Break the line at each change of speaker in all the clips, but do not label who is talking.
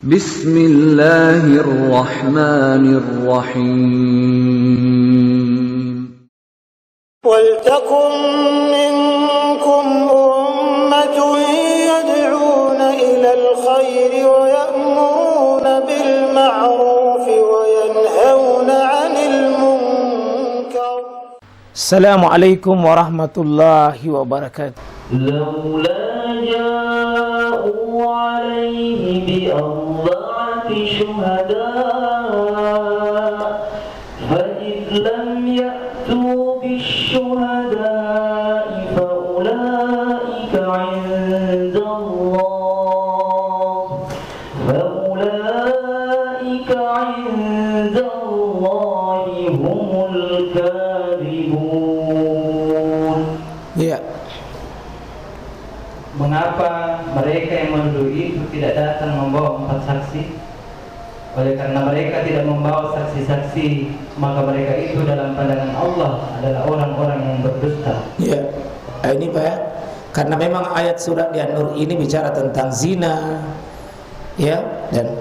Bismillahirrahmanirrahim.
وَلْتَكُنْ مِنْكُمْ أُمَّةٌ يَدْعُونَ إِلَى الْخَيْرِ وَيَأْمُرُونَ بِالْمَعْرُوفِ وَيَنْهَوْنَ عَنِ الْمُنْكَرِ.
السلام عليكم ورحمة الله وبركاته.
لولا جاءوا عليه بأربعة شهداء فإذ لم يأتوا بالشهداء فأولئك عند الله هم الكاذبون.
Ya.
Mengapa mereka yang menuduh itu tidak datang membawa 4 saksi? Oleh karena mereka tidak membawa saksi-saksi, maka mereka itu dalam pandangan Allah adalah orang-orang yang berdusta.
Ya. Ini Pak ya. Karena memang ayat surat di An-Nur ini bicara tentang zina, ya, dan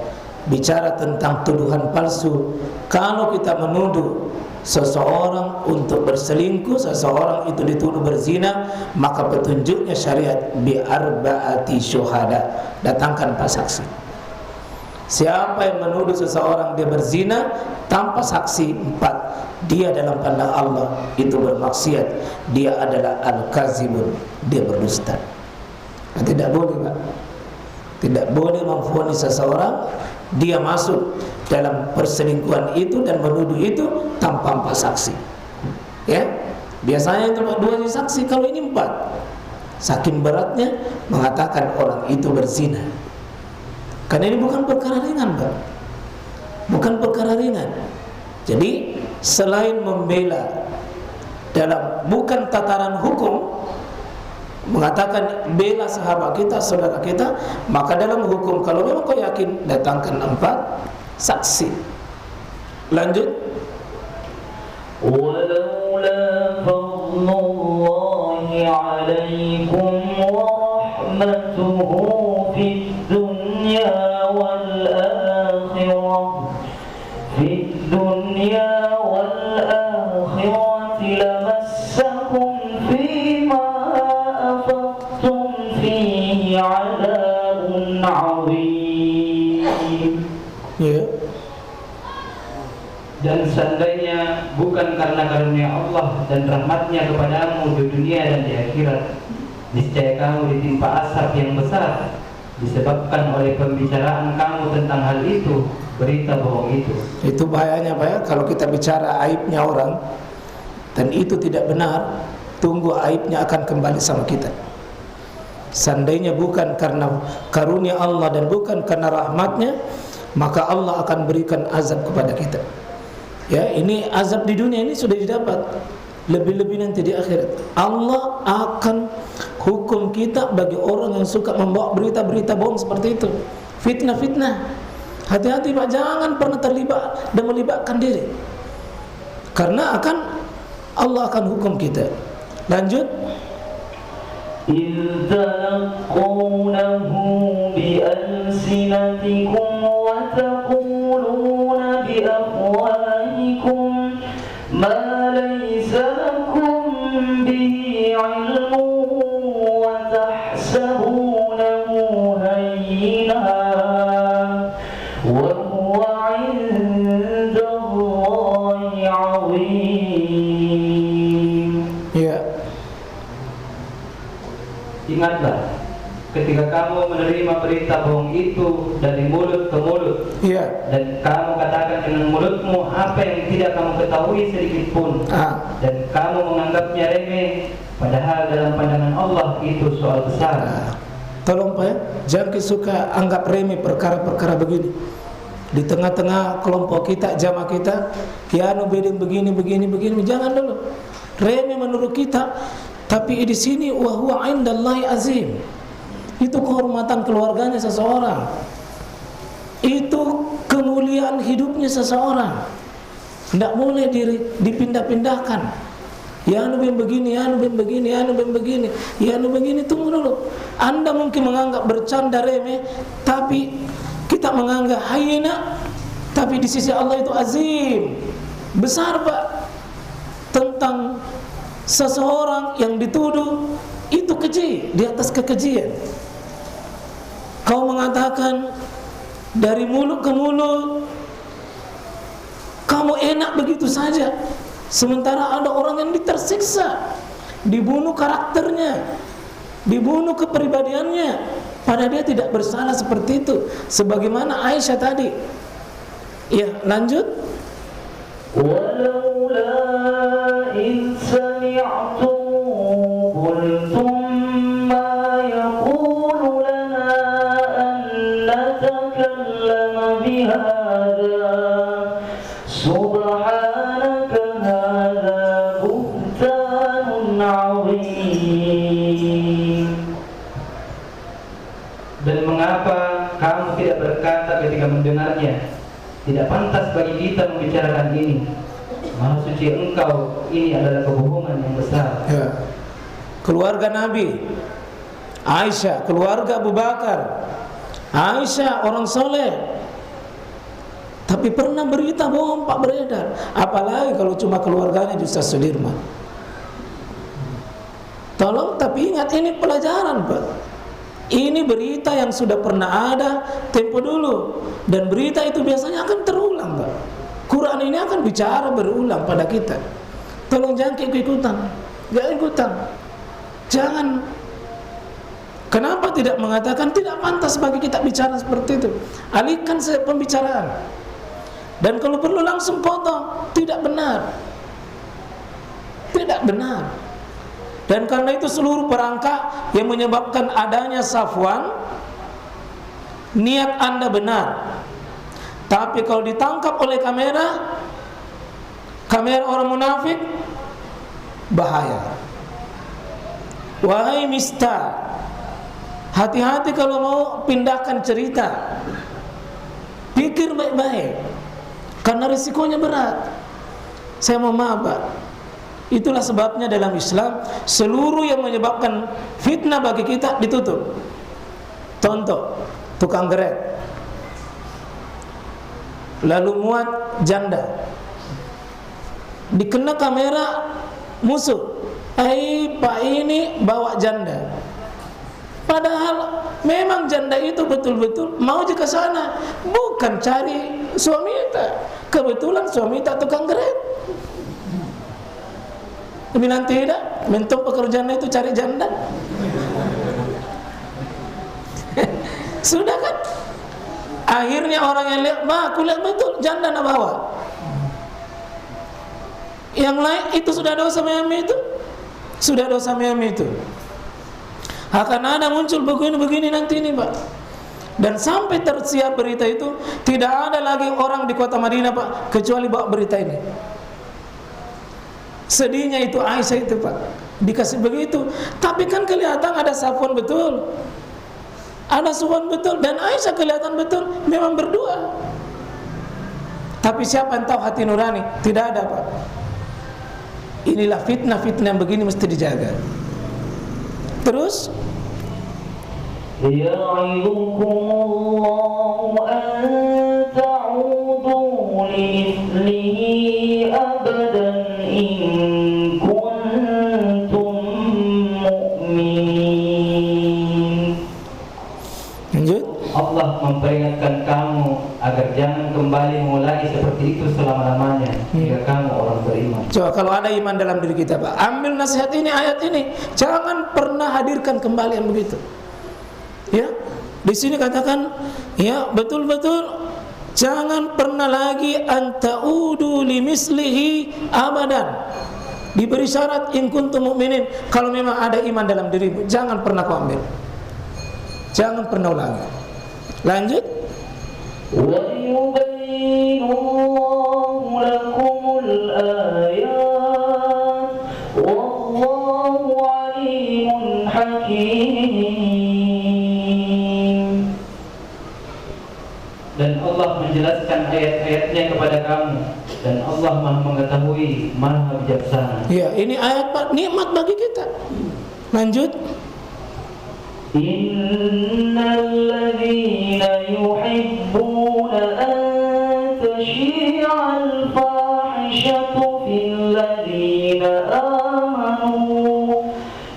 bicara tentang tuduhan palsu. Kalau kita menuduh seseorang untuk berselingkuh, seseorang itu dituduh berzina, maka petunjuknya syariat bi'arba'ati syuhada, datangkan 4 saksi. Siapa yang menuduh seseorang dia berzina tanpa saksi 4, dia dalam pandang Allah itu bermaksiat, dia adalah al-kazibun, dia berdusta. Tidak boleh Pak, tidak boleh memvonis seseorang dia masuk dalam perselingkuhan itu dan menuduh itu tanpa 4 saksi. Ya, biasanya cuma 2 saksi, kalau ini 4. Saking beratnya mengatakan orang itu berzina. Karena ini bukan perkara ringan, Pak. Bukan perkara ringan. Jadi selain membela dalam bukan tataran hukum, mengatakan bela sahabat kita, saudara kita, maka dalam hukum kalau memang kau yakin, datangkan 4 saksi. Lanjut.
Walaula fadlullahi 'alaikum wa rahmatuhu fid dunya wal akhirah lamassakum fima afadtum fihi 'adabun 'adzim.
Ya.
Dan seandainya bukan karena karunia Allah dan rahmatnya kepadamu di dunia dan di akhirat, niscaya kamu ditimpa azab yang besar disebabkan oleh pembicaraan kamu tentang hal itu, berita bohong itu.
Itu bahayanya Pak ya, kalau kita bicara aibnya orang dan itu tidak benar, tunggu aibnya akan kembali sama kita. Seandainya bukan karena karunia Allah dan bukan karena rahmatnya, maka Allah akan berikan azab kepada kita. Ya, ini azab di dunia ini sudah didapat, lebih-lebih nanti di akhirat. Allah akan hukum kita bagi orang yang suka membawa berita-berita bohong seperti itu, fitnah-fitnah. Hati-hati Pak, jangan pernah terlibat dan melibatkan diri, karena Allah akan hukum kita. Lanjut.
إِذْ تَلَقَّوْنَهُ بِأَلْسِنَتِكُمْ وَتَقُولُونَ بِأَفْوَاهِكُمْ مَا لَيْسَ لَكُمْ بِهِ عِلْمٌ وَتَحْسَبُونَهُ هَيِّنًا وَهُوَ عِندَ اللَّهِ عَظِيمٌ.
Ya.
Ingatlah ketika kamu menerima berita bohong itu dari mulut ke mulut,
Ya.
dan kamu katakan dengan mulutmu apa yang tidak kamu ketahui sedikit pun, dan kamu menganggapnya remeh, padahal dalam pandangan Allah itu soal besar.
Tolong Pak ya, jangan suka anggap remeh perkara-perkara begini. Di tengah-tengah kelompok kita, jamaah kita, ya begini, jangan dulu remeh menurut kita. Tapi di sini wa huwa indallahi azim. Itu kehormatan keluarganya seseorang. Itu kemuliaan hidupnya seseorang. Tidak boleh dipindah-pindahkan. Ya begini, begini. Tunggu dulu. Anda mungkin menganggap bercanda remeh, tapi kita menganggap hina, tapi di sisi Allah itu azim, besar Pak. Tentang seseorang yang dituduh itu keji, di atas kekejian. Kau mengatakan dari mulut ke mulut, kamu enak begitu saja. Sementara ada orang yang tersiksa, dibunuh karakternya, dibunuh kepribadiannya, padahal dia tidak bersalah seperti itu. Sebagaimana Aisyah tadi. Ya, lanjut.
ولولا إذ سمعتم قلتم ما يكون لنا أن نتكلم بهذا سبحانك هذا بهتان عظيم.
Dan mengapa kamu tidak berkata ketika mendengarnya, tidak pantas bagi kita membicarakan ini. Maha suci engkau, ini adalah kebohongan yang besar.
Ya. Keluarga Nabi, Aisyah, keluarga Abu Bakar, Aisyah orang soleh, tapi pernah berita bohong Pak beredar. Apalagi kalau cuma keluarganya Ustaz Sudirman. Tolong, tapi ingat ini pelajaran Pak. Ini berita yang sudah pernah ada tempo dulu, dan berita itu biasanya akan terulang Pak. Quran ini akan bicara berulang pada kita. Tolong jangan ikut-ikutan, jangan ikutan. Jangan. Kenapa tidak mengatakan tidak pantas bagi kita bicara seperti itu? Alihkan pembicaraan. Dan kalau perlu langsung potong. Tidak benar. Tidak benar. Dan karena itu seluruh perangkat yang menyebabkan adanya Safwan, niat Anda benar. Tapi kalau ditangkap oleh kamera orang munafik, bahaya. Wahai Mister, hati-hati kalau mau pindahkan cerita. Pikir baik-baik, karena risikonya berat. Saya mau maaf Pak. Itulah sebabnya dalam Islam seluruh yang menyebabkan fitnah bagi kita ditutup. Contoh, tukang geret, lalu muat janda, dikena kamera musuh. Pak ini bawa janda. Padahal memang janda itu betul-betul mau ke sana, bukan cari suami kita. Kebetulan suami kita tukang geret. Bilang tidak, mentok pekerjaan itu cari janda. Sudah kan? Akhirnya orang yang lihat, aku lihat betul janda nak bawa. Yang lain itu sudah dosa memang itu. Sudah dosa memang itu. Akan ada muncul begini-begini nanti ini Pak. Dan sampai tersiar berita itu, tidak ada lagi orang di kota Madinah Pak, kecuali bawa berita ini. Sedihnya itu Aisyah itu Pak, dikasih begitu. Tapi kan kelihatan ada Safwan betul, ada Safwan betul, dan Aisyah kelihatan betul memang berdua. Tapi siapa yang tahu hati nurani? Tidak ada Pak. Inilah fitnah-fitnah yang begini mesti dijaga. Terus
Ya'idukumullahu an ta'udu limithlihi abadan in kuntum mu'minin.
lanjut.
Allah memperingatkan kamu agar jangan kembali mulai seperti itu selama-lamanya jika kamu orang beriman.
Coba kalau ada iman dalam diri kita Pak, ambil nasihat ini, ayat ini, jangan pernah hadirkan kembali yang begitu. Ya, di sini katakan, ya betul-betul jangan pernah lagi antaudu limislihi abadan. Diberi syarat in kuntum mu'minin, kalau memang ada iman dalam dirimu, jangan pernah kau ambil. Jangan pernah ulangi. Lanjut.
Wa yubayyinullahu lakumul ayat wallahu alimun hakim.
Dan Allah menjelaskan ayat-ayatnya kepada kamu, dan Allah Maha mengetahui, Maha bijaksana.
Ya, ini ayat Pak, nikmat bagi kita. Lanjut.
Innal ladzina yuhibbuna an tashi'al fahishatu fil ladzina amanu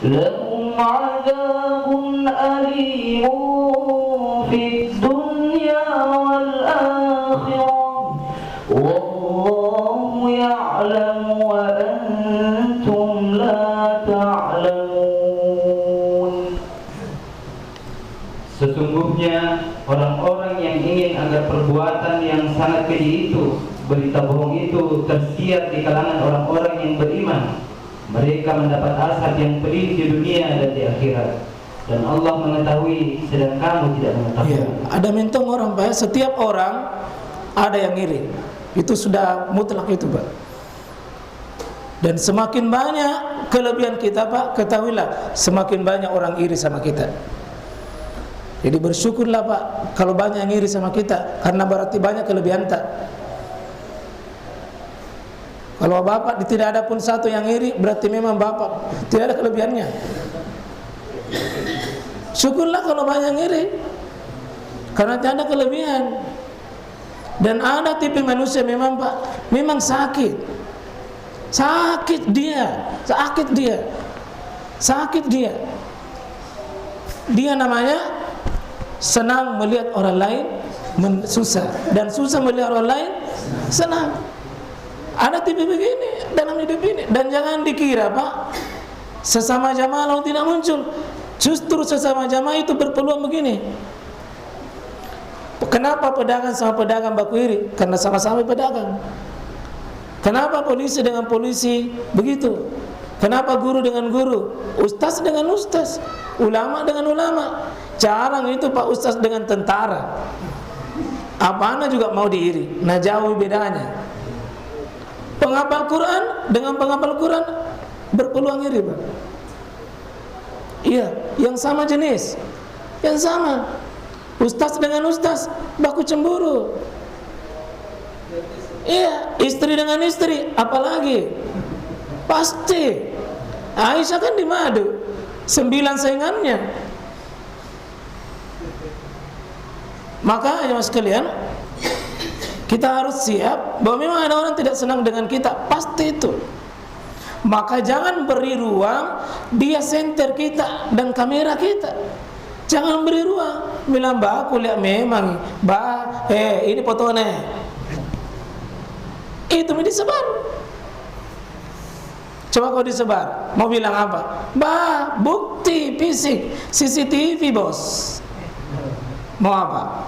lahum 'adzabun alimun fid dunya wal akhirah wallahu ya'lamu wa antum la ta'lamun.
Sesungguhnya orang-orang yang ingin agar perbuatan yang sangat keji itu, berita bohong itu tersiar di kalangan orang-orang yang beriman, mereka mendapat azab yang pedih di dunia dan di akhirat. Dan Allah mengetahui sedang kamu tidak mengetahui.
Ya, ada mentong orang Pak, setiap orang ada yang iri. Itu sudah mutlak itu Pak. Dan semakin banyak kelebihan kita Pak, ketahuilah semakin banyak orang iri sama kita. Jadi bersyukurlah Pak kalau banyak yang iri sama kita, karena berarti banyak kelebihan tak. Kalau Bapak tidak ada pun satu yang iri, berarti memang Bapak tidak ada kelebihannya. Syukurlah kalau banyak yang iri, karena tidak ada kelebihan. Dan ada tipe manusia memang Pak, memang sakit dia. Dia namanya senang melihat orang lain susah, dan susah melihat orang lain senang. Ada tipe begini dalam hidup ini. Dan jangan dikira Pak, sesama jamaah lalu tidak muncul. Justru sesama jamaah itu berpeluang begini. Kenapa pedagang sama pedagang baku iri? Karena sama-sama pedagang. Kenapa polisi dengan polisi begitu? Kenapa guru dengan guru? Ustaz dengan ustaz, ulama dengan ulama. Jarang itu Pak ustaz dengan tentara. Apaan juga mau diiri. Nah jauh bedanya. Penghafal Quran dengan penghafal Quran berpeluang iri Pak. Iya, yang sama jenis, yang sama. Ustaz dengan ustaz baku cemburu. Iya, istri dengan istri, apalagi? Pasti. Aisyah kan di madu, 9 saingannya. Maka ya mas sekalian, kita harus siap bahwa memang ada orang tidak senang dengan kita, pasti itu. Maka jangan beri ruang dia senter kita dan kamera kita. Jangan beri ruang. Bilang bah aku lihat memang bah ini fotonya. Itu disebar. Coba kau disebar, mau bilang apa? Bah bukti fisik CCTV bos. Mau apa?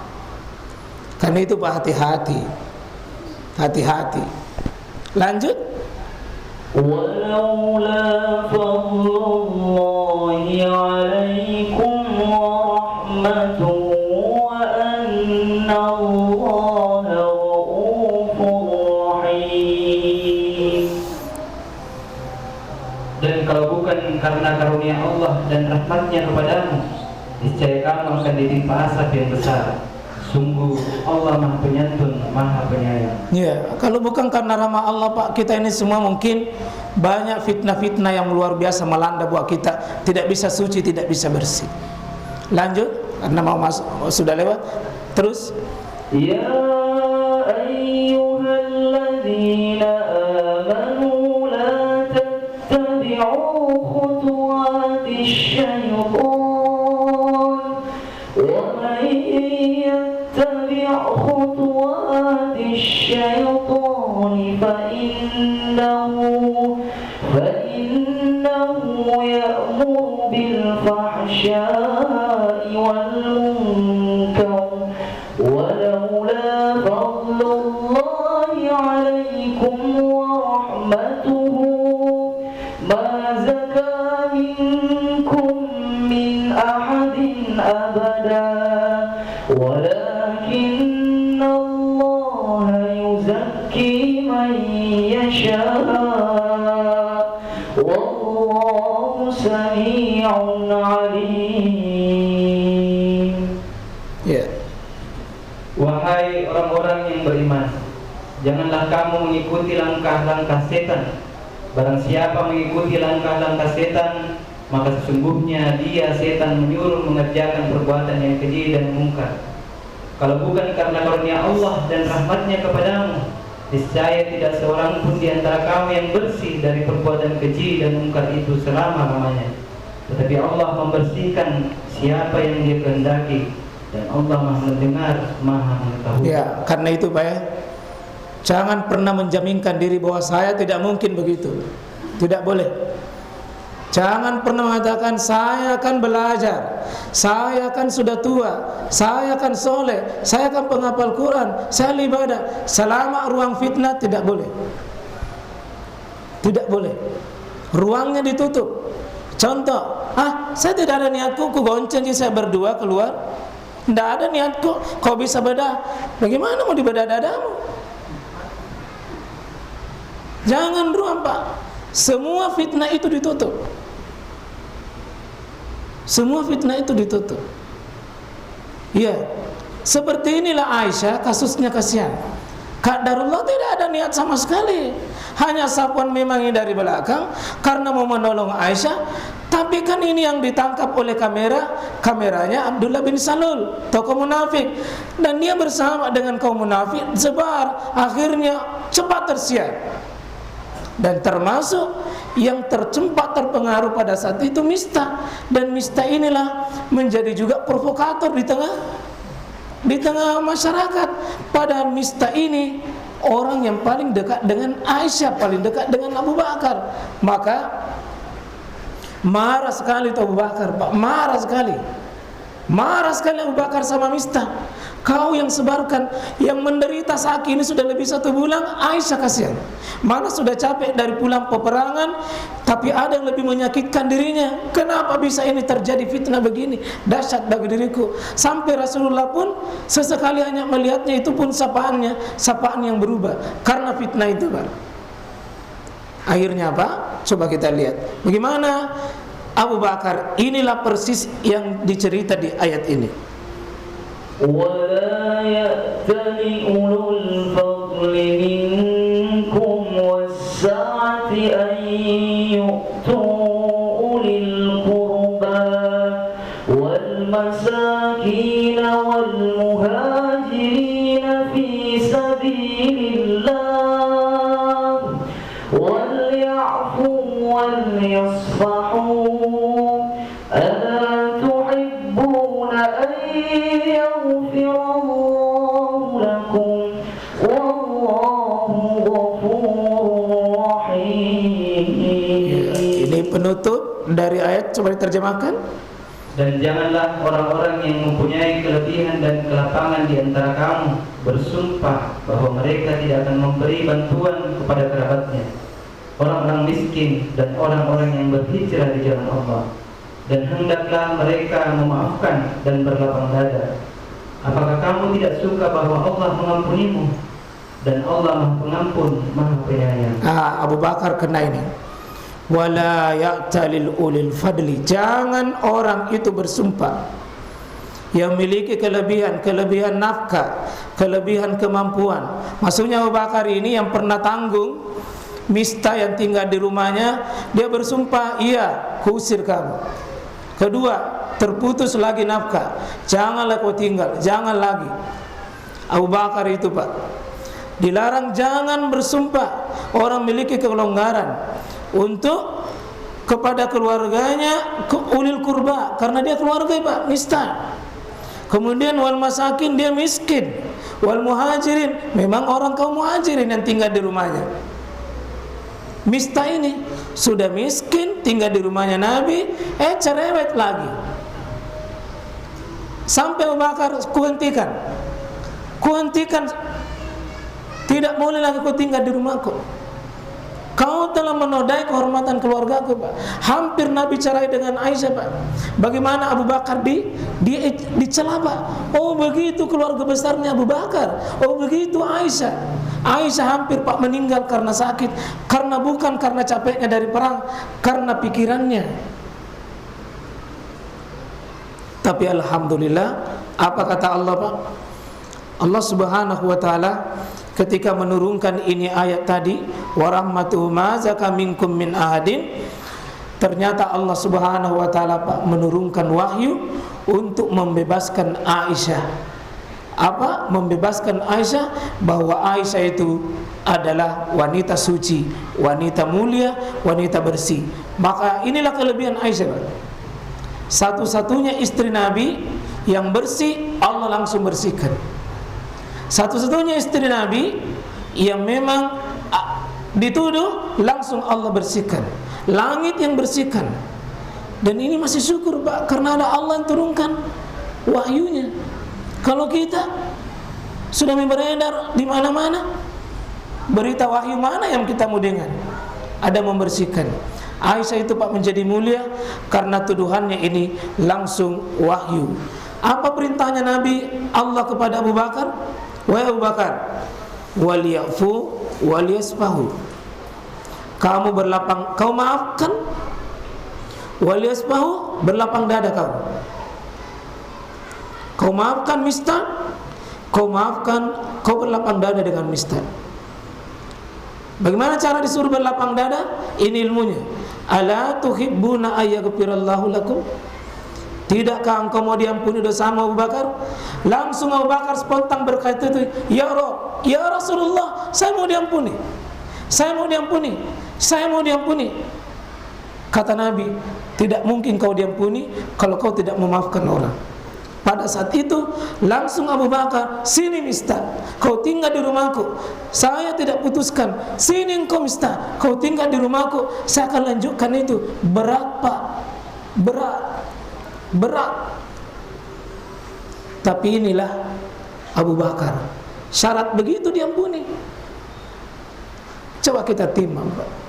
Karena itu Pak hati-hati. Hati-hati. Lanjut.
Walaula fadlullahi 'alaikum wa rahmatuhu wa anna Allaha ra'ufur rahim.
Dan kalau bukan karena karunia Allah dan rahmatnya kepadamu, niscaya kamu akan ditimpa azab yang besar. Sungguh Allah Maha Penyantun, Maha Penyayang.
Ya, kalau bukan karena rahmat Allah Pak, kita ini semua mungkin banyak fitnah-fitnah yang luar biasa melanda buat kita, tidak bisa suci, tidak bisa bersih. Lanjut, karena mau masuk sudah lewat. Terus,
ya ayyuhalladzina amanu la tattabi'u khutuwatis syaitan wa man yattabi' khutuwatis syaitan فإنه يأمر بالفحشاء والمنكر ولولا فضل الله عليكم ورحمته ما زكى منكم من أحد أبدا ولكن الله يزكي من يشاء Wallahu sami'un alim.
Ya.
Wahai orang-orang yang beriman, janganlah kamu mengikuti langkah-langkah setan. Barang siapa mengikuti langkah-langkah setan, maka sesungguhnya dia setan menyuruh mengerjakan perbuatan yang keji dan mungkar. Kalau bukan karena karunia Allah dan rahmatnya kepadamu, niscaya tidak seorang pun di antara kamu yang bersih dari perbuatan keji dan mungkar itu selama-lamanya. Tetapi Allah membersihkan siapa yang Dia kehendaki, dan Allah Maha mendengar, Maha mengetahui.
Ya, karena itu Pak ya, jangan pernah menjaminkan diri bahwa saya tidak mungkin begitu. Tidak boleh. Jangan pernah mengatakan saya akan belajar, saya akan sudah tua, saya akan soleh, saya akan penghafal Quran, saya ibadah. Selama ruang fitnah tidak boleh. Tidak boleh. Ruangnya ditutup. Contoh, saya tidak ada niatku, ku gonceng saya berdua keluar. Tidak ada niatku, kau bisa bedah. Bagaimana mau dibedah dadamu? Jangan ruang Pak. Semua fitnah itu ditutup. Semua fitnah itu ditutup. Iya. Seperti inilah Aisyah, kasusnya kasihan. Kak Darullah tidak ada niat sama sekali. Hanya Safwan memang dari belakang karena mau menolong Aisyah. Tapi kan ini yang ditangkap oleh kameranya Abdullah bin Salul, tokoh munafik. Dan dia bersama dengan kaum munafik sebar. Akhirnya cepat tersiar. Dan termasuk yang terpengaruh pada saat itu Mistah. Dan Mistah inilah menjadi juga provokator di tengah masyarakat. Padahal Mistah ini orang yang paling dekat dengan Aisyah, paling dekat dengan Abu Bakar. Maka marah sekali Abu Bakar, Pak. Marah sekali Abu Bakar sama Mistah. Kau yang sebarkan, yang menderita sakit ini sudah lebih 1 bulan. Aisyah kasihan. Mana sudah capek dari pulang peperangan, tapi ada yang lebih menyakitkan dirinya. Kenapa bisa ini terjadi fitnah begini? Dahsyat bagi diriku. Sampai Rasulullah pun sesekali hanya melihatnya itu pun sapaan yang berubah karena fitnah itu, Pak. Akhirnya apa? Coba kita lihat. Bagaimana Abu Bakar? Inilah persis yang dicerita di ayat ini.
وَلَا يَأْتَلِ أُولُو الْفَضْلِ مِنْكُمْ وَالسَّعَةِ أَنْ يُؤْتُوا أُولِي الْقُرْبَى وَالْمَسَاكِينَ وَالْمُهَاجِرِينَ فِي سَبِيلِ اللَّهِ وَلْيَعْفُوا وَلْيَصْفَحُوا أَلَا تُحِبُّونَ أَنْ يَغْفِرَ اللَّهُ لَكُمْ وَاللَّهُ غَفُورٌ رَحِيمٌ.
Ini penutup dari ayat, coba diterjemahkan.
Dan janganlah orang-orang yang mempunyai kelebihan dan kelapangan di antara kamu bersumpah bahwa mereka tidak akan memberi bantuan kepada kerabatnya, orang-orang miskin dan orang-orang yang berhijrah di jalan Allah. Dan hendaklah mereka memaafkan dan berlapang dada. Apakah kamu tidak suka bahwa Allah mengampunimu? Dan Allah Maha Pengampun, Maha Penyayang.
Abu Bakar kena ini. Wala ya'talil ulil fadli. Jangan orang itu bersumpah yang memiliki kelebihan nafkah, kelebihan kemampuan. Maksudnya Abu Bakar ini yang pernah tanggung Mistah yang tinggal di rumahnya, dia bersumpah, iya, kuusir kamu. Kedua, terputus lagi nafkah, janganlah kau tinggal, jangan lagi. Abu Bakar itu, Pak, dilarang jangan bersumpah. Orang memiliki kelonggaran untuk kepada keluarganya, ke ulil kurba, karena dia keluarga, Pak, Mistah. Kemudian wal masakin, dia miskin. Wal muhajirin, memang orang kaum muhajirin yang tinggal di rumahnya. Mistah ini sudah miskin, tinggal di rumahnya Nabi, cerewet lagi. Sampai Abu Bakar kuhentikan, tidak boleh lagi kau tinggal di rumahku. Kau telah menodai kehormatan keluargaku, Pak. Hampir Nabi cerai dengan Aisyah, Pak. Bagaimana Abu Bakar dicela, Pak? Oh begitu keluarga besarnya Abu Bakar. Oh begitu Aisyah. Aisyah hampir, Pak, meninggal karena sakit. Karena bukan karena capeknya dari perang, karena pikirannya. Tapi alhamdulillah, apa kata Allah, Pak? Allah Subhanahu wa taala ketika menurunkan ini ayat tadi, wa rahmatuhu ma zaka minkum min ahadin, ternyata Allah Subhanahu wa taala menurunkan wahyu untuk membebaskan Aisyah. Apa? Membebaskan Aisyah, bahwa Aisyah itu adalah wanita suci, wanita mulia, wanita bersih. Maka inilah kelebihan Aisyah, Pak. Satu-satunya istri Nabi yang bersih, Allah langsung bersihkan. Satu-satunya istri Nabi yang memang dituduh, langsung Allah bersihkan. Langit yang bersihkan. Dan ini masih syukur, Pak, karena ada Allah yang turunkan wahyunya. Kalau kita sudah beredar di mana-mana, berita wahyu mana yang kita mau dengar? Ada membersihkan. Aisyah itu, Pak, menjadi mulia karena tuduhannya ini langsung wahyu. Apa perintahnya Nabi Allah kepada Abu Bakar? Wahai Abu Bakar, waliyafu waliyasfahu. Kamu berlapang, kau maafkan. Waliyasfahu, berlapang dada kau. Kau maafkan Mistah, kau maafkan, kau berlapang dada dengan Mistah. Bagaimana cara disuruh berlapang dada? Ini ilmunya. Ala tuhibbuna ayyaghfirallahu lakum? Tidakkah engkau mau diampuni dosamu, Abu Bakar? Langsung Abu Bakar spontan berkata itu, ya Rabb, ya Rasulullah, saya mau diampuni. Saya mau diampuni. Saya mau diampuni. Kata Nabi, tidak mungkin kau diampuni kalau kau tidak memaafkan orang. Pada saat itu langsung Abu Bakar, sini Mistah, kau tinggal di rumahku. Saya tidak putuskan. Sini engkau Mistah, kau tinggal di rumahku. Saya akan lanjutkan itu. Berat, Pak, berat. Tapi inilah Abu Bakar, syarat begitu diampuni. Coba kita timbang, Pak.